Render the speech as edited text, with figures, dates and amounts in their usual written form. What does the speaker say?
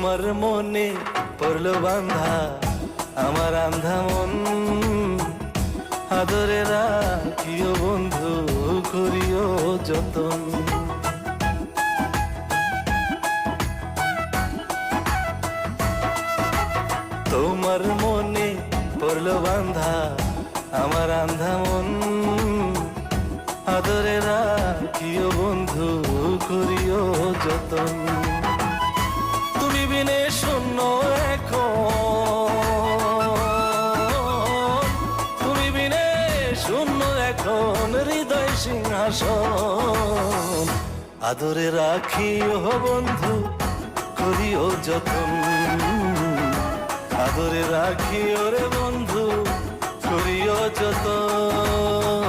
তোমার মনে পড়লো বান্ধা আমার আন্ধা মন, আদরে রাখিও বন্ধু করিও যতন। তোমার মনে পড়লো বান্ধা আমার আন্ধা মন, আদরে রাখিও বন্ধু করিও যতন। তুমি বিনে শূন্য এখন, তুমি বিনে শূন্য এখন হৃদয় সিংহাসন, আদরে রাখিও বন্ধু করিও যতন, আদরে রাখিও রে বন্ধু করিও যতন।